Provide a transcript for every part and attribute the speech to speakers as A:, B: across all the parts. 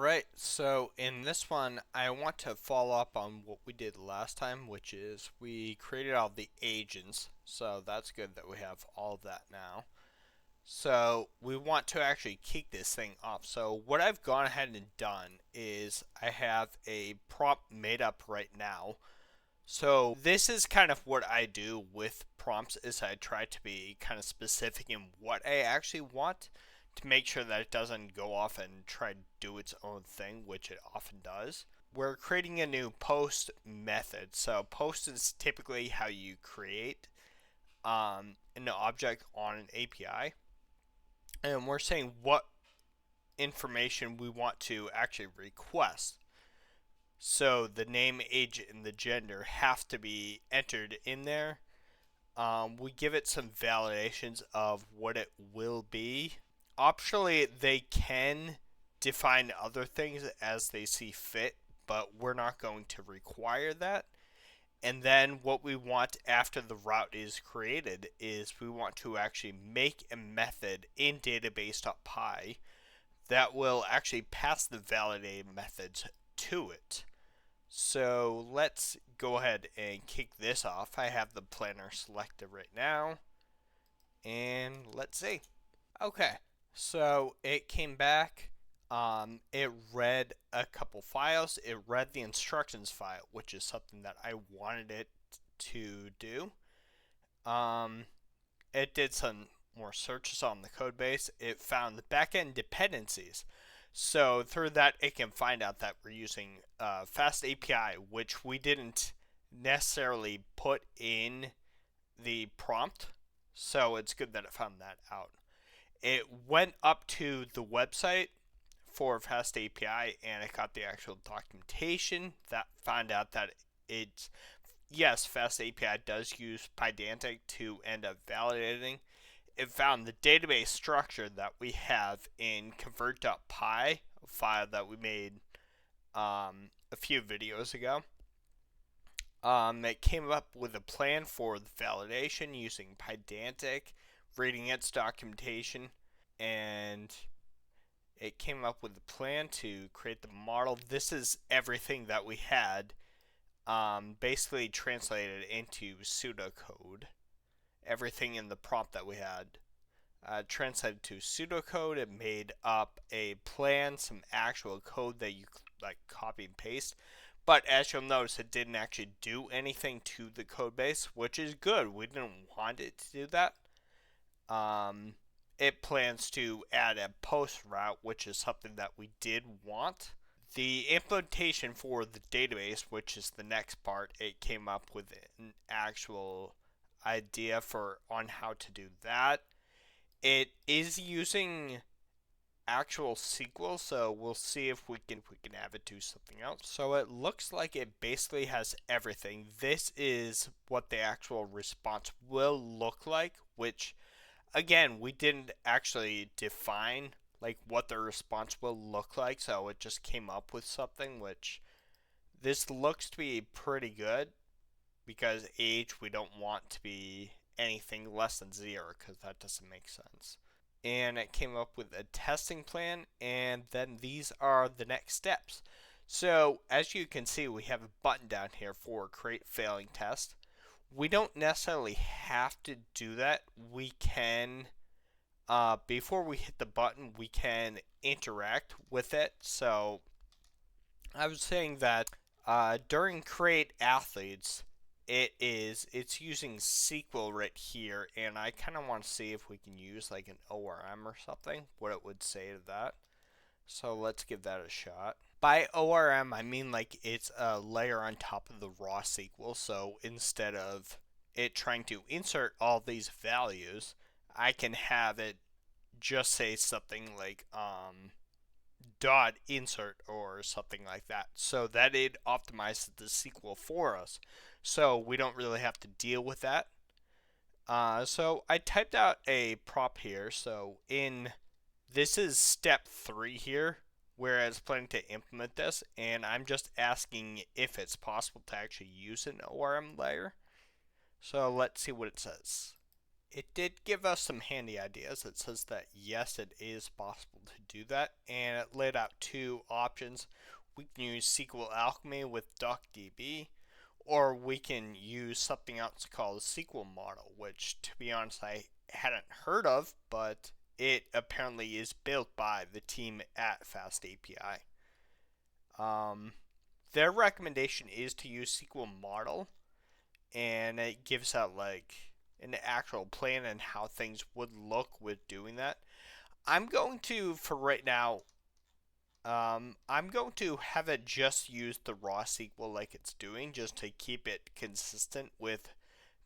A: Alright, so in this one, I want to follow up on what we did last time, which is we created all the agents. So that's good that we have all of that now. So we want to actually kick this thing off. So what I've gone ahead and done is I have a prompt made up right now. So this is kind of what I do with prompts is I try to be kind of specific in what I actually want to make sure that it doesn't go off and try to do its own thing, which it often does. We're creating a new post method. So post is typically how you create an object on an API. And we're saying what information we want to actually request. So the name, age, and the gender have to be entered in there. We give it some validations of what it will be. Optionally, they can define other things as they see fit, but we're not going to require that. And then what we want after the route is created is we want to actually make a method in database.py that will actually pass the validated methods to it. So let's go ahead and kick this off. I have the planner selected right now. And let's see. Okay, so it came back. It read a couple files. It read the instructions file, which is something that I wanted it to do. It did some more searches on the code base. It found the backend dependencies. So through that, it can find out that we're using Fast API, which we didn't necessarily put in the prompt. So it's good that it found that out. It went up to the website for Fast API and it got the actual documentation that found out that it's yes, Fast API does use Pydantic to end up validating. It found the database structure that we have in convert.py, a file that we made a few videos ago. It came up with a plan for the validation using Pydantic, reading its documentation, and it came up with a plan to create the model. This is everything that we had basically translated into pseudocode. Everything in the prompt that we had translated to pseudocode. It made up a plan, some actual code that you like copy and paste. But as you'll notice, it didn't actually do anything to the code base, which is good. We didn't want it to do that. It plans to add a post route, which is something that we did want. The implementation for the database, which is the next part, it came up with an actual idea for on how to do that. It is using actual SQL, so we'll see if we can have it do something else. So it looks like it basically has everything. This is what the actual response will look like, which again, we didn't actually define like what the response will look like, so it just came up with something, which this looks to be pretty good because age we don't want to be anything less than 0 because that doesn't make sense. And it came up with a testing plan, and then these are the next steps. So as you can see, we have a button down here for create failing test. We don't necessarily have to do that. We can, before we hit the button, we can interact with it. So I was saying that during create athletes, it's using SQL right here, and I kind of want to see if we can use like an ORM or something, what it would say to that. So let's give that a shot. By ORM, I mean like it's a layer on top of the raw SQL. So instead of it trying to insert all these values, I can have it just say something like dot insert or something like that, so that it optimizes the SQL for us, so we don't really have to deal with that. So I typed out a prop here. So this is step 3 here, where I was planning to implement this, and I'm just asking if it's possible to actually use an ORM layer. So let's see what it says. it did give us some handy ideas. It says that yes, it is possible to do that, and it laid out two options. We can use SQL Alchemy with DuckDB, or we can use something else called a SQL model, which, to be honest, I hadn't heard of, but it apparently is built by the team at FastAPI. Their recommendation is to use SQL model, and it gives out like an actual plan and how things would look with doing that. I'm going to, for right now, I'm going to have it just use the raw SQL like it's doing, just to keep it consistent with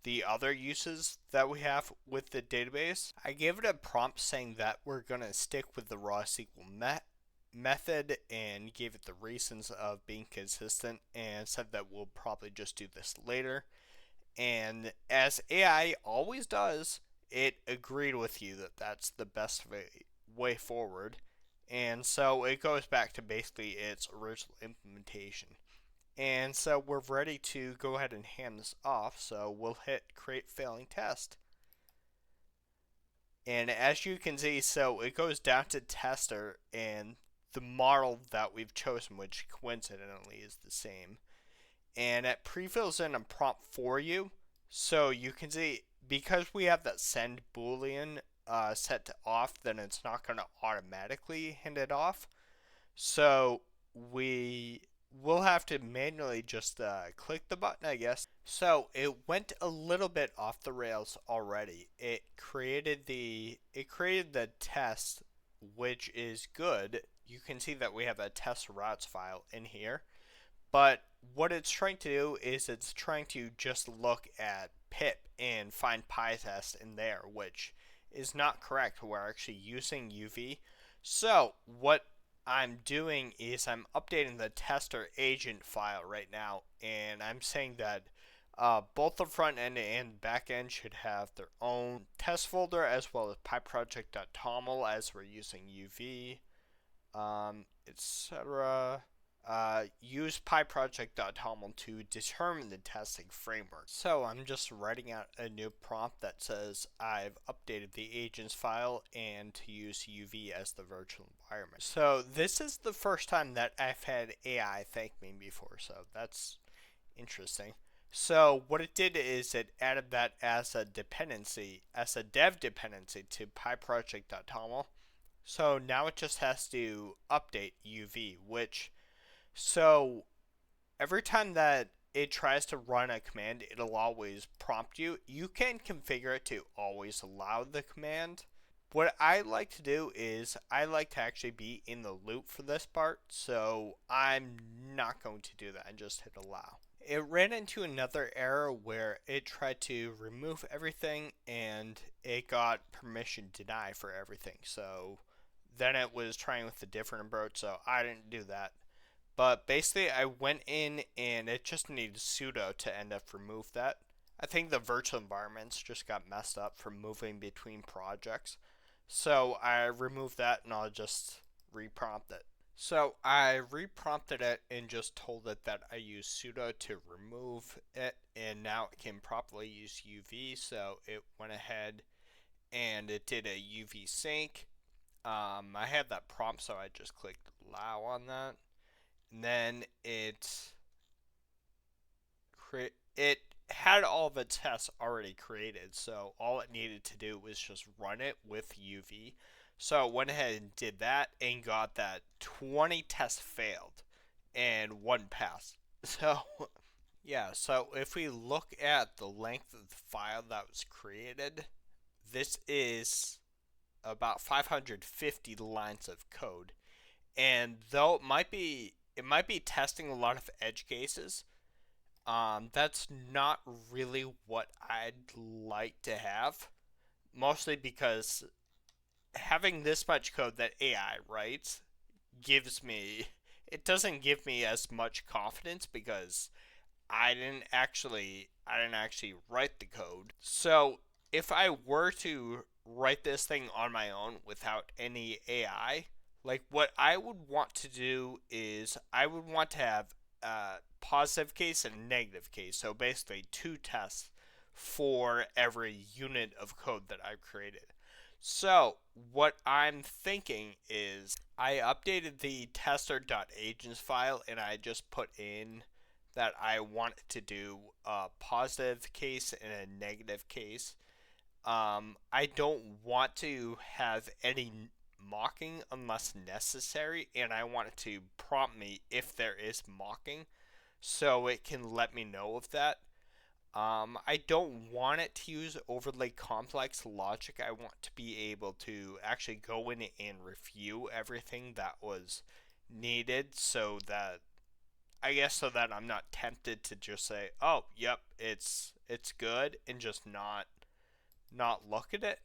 A: the other uses that we have with the database. I gave it a prompt saying that we're going to stick with the raw SQL method and gave it the reasons of being consistent and said that we'll probably just do this later. And as AI always does, it agreed with you that that's the best way forward. And so it goes back to basically its original implementation. And so we're ready to go ahead and hand this off. So we'll hit create failing test. And as you can see, so it goes down to tester, and the model that we've chosen, which coincidentally is the same, and it pre-fills in a prompt for you. So you can see, because we have that send boolean set to off, then it's not going to automatically hand it off. So we will have to manually just click the button, I guess. So it went a little bit off the rails already. It created the test, which is good. You can see that we have a test routes file in here. But what it's trying to do is it's trying to just look at pip and find PyTest in there, which is not correct. We're actually using UV. So what I'm doing is I'm updating the tester agent file right now, and I'm saying that both the front end and back end should have their own test folder, as well as pyproject.toml, as we're using UV, etc. Use pyproject.toml to determine the testing framework. So I'm just writing out a new prompt that says I've updated the agents file and to use UV as the virtual environment. So this is the first time that I've had AI thank me before, so that's interesting. So what it did is it added that as a dependency, as a dev dependency to pyproject.toml. So now it just has to update UV, which, so every time that it tries to run a command, it'll always prompt you. You can configure it to always allow the command. What I like to do is I like to actually be in the loop for this part, so I'm not going to do that and just hit allow. It ran into another error where it tried to remove everything and it got permission deny for everything. So then it was trying with a different approach, so I didn't do that. But basically I went in and it just needed sudo to end up remove that. I think the virtual environments just got messed up from moving between projects. So I removed that and I'll just reprompt it. So I reprompted it and just told it that I use sudo to remove it, and now it can properly use UV. So it went ahead and it did a UV sync. I had that prompt, so I just clicked allow on that. And then it had all the tests already created, so all it needed to do was just run it with UV. So it went ahead and did that and got that 20 tests failed and 1 passed. So yeah, so if we look at the length of the file that was created, this is about 550 lines of code. And though it might be testing a lot of edge cases, that's not really what I'd like to have. Mostly because having this much code that AI writes it doesn't give me as much confidence because I didn't actually write the code. So if I were to write this thing on my own without any AI, like what I would want to do is I would want to have a positive case and a negative case. So basically 2 tests for every unit of code that I've created. So what I'm thinking is I updated the tester.agents file and I just put in that I want it to do a positive case and a negative case. I don't want to have any mocking unless necessary, and I want it to prompt me if there is mocking so it can let me know of that. I don't want it to use overly complex logic. I want to be able to actually go in and review everything that was needed so that I'm not tempted to just say, "Oh, yep, it's good," and just not look at it.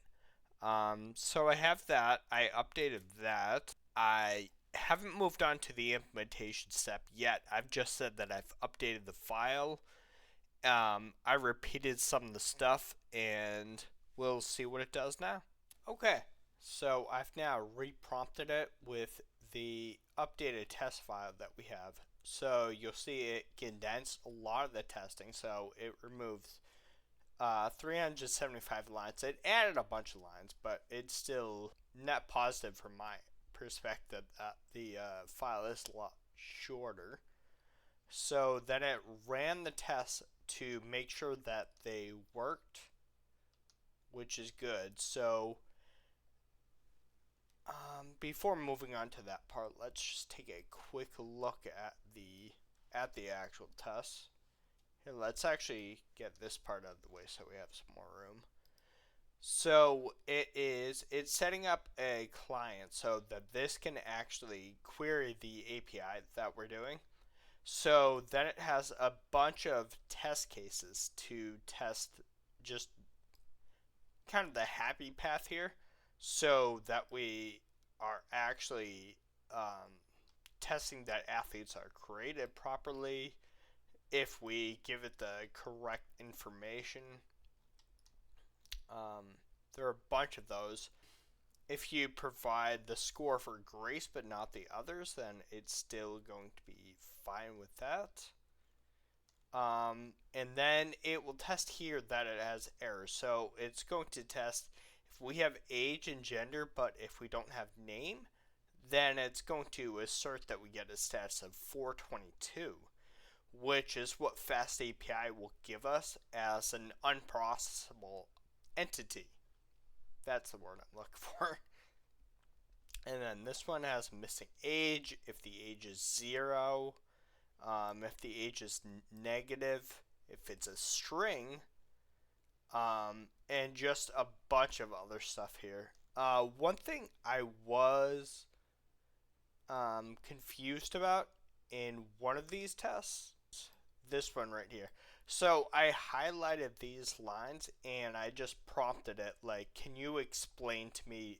A: So I have that. I updated that. I haven't moved on to the implementation step yet. I've just said that I've updated the file. I repeated some of the stuff, and we'll see what it does now. Okay, so I've now reprompted it with the updated test file that we have. So you'll see it condensed a lot of the testing, so it removes 375 lines. It added a bunch of lines, but it's still net positive from my perspective that the file is a lot shorter. So then it ran the tests to make sure that they worked, which is good. So before moving on to that part, let's just take a quick look at the actual tests. Here, let's actually get this part out of the way so we have some more room. So it's setting up a client so that this can actually query the API that we're doing. So then it has a bunch of test cases to test just kind of the happy path here so that we are actually testing that athletes are created properly if we give it the correct information. There are a bunch of those. If you provide the score for grace but not the others, then it's still going to be fine with that. And then it will test here that it has errors. So it's going to test if we have age and gender, but if we don't have name, then it's going to assert that we get a status of 422, which is what FastAPI will give us as an unprocessable entity. That's the word I'm looking for. And then this one has missing age, if the age is 0, if the age is negative, if it's a string, and just a bunch of other stuff here. One thing I was confused about in one of these tests, this one right here. So I highlighted these lines and I just prompted it like, can you explain to me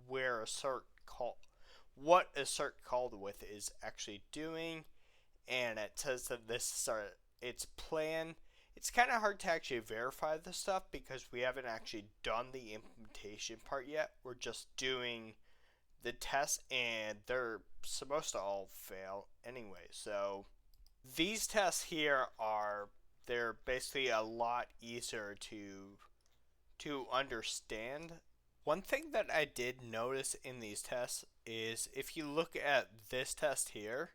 A: where assert call, what assert called with is actually doing, and it says that this is its plan. It's kind of hard to actually verify this stuff because we haven't actually done the implementation part yet. We're just doing the tests and they're supposed to all fail anyway. So these tests here they're basically a lot easier to understand. One thing that I did notice in these tests is if you look at this test here,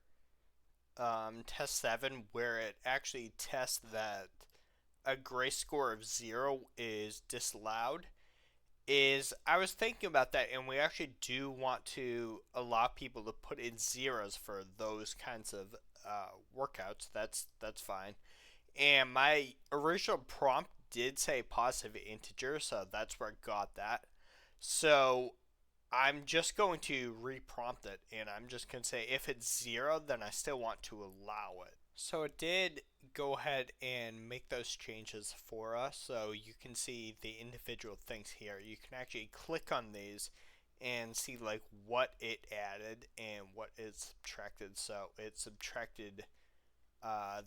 A: test 7, where it actually tests that a grace score of 0 is disallowed, is I was thinking about that, and we actually do want to allow people to put in zeros for those kinds of workouts. That's fine. And my original prompt did say positive integer, so that's where I got that. So I'm just going to reprompt it, and I'm just going to say if it's 0, then I still want to allow it. So it did go ahead and make those changes for us, so you can see the individual things here. You can actually click on these and see like what it added and what it subtracted. So it subtracted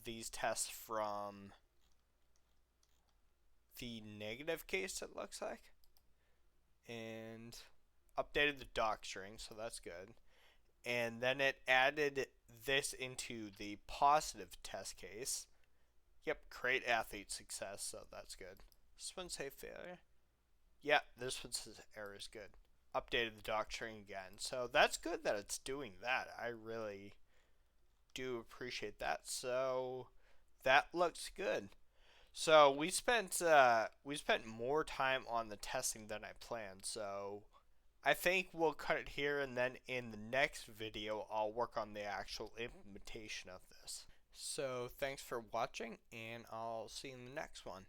A: these tests from the negative case, it looks like, and updated the doc string, so that's good. And then it added this into the positive test case, Yep, create athlete success, so that's good. This one say failure. Yeah, this one says error is good. Updated the doctrine again, so that's good that it's doing that. I really do appreciate that. So that looks good. So we spent more time on the testing than I planned. So I think we'll cut it here, and then in the next video I'll work on the actual implementation of this. So thanks for watching, and I'll see you in the next one.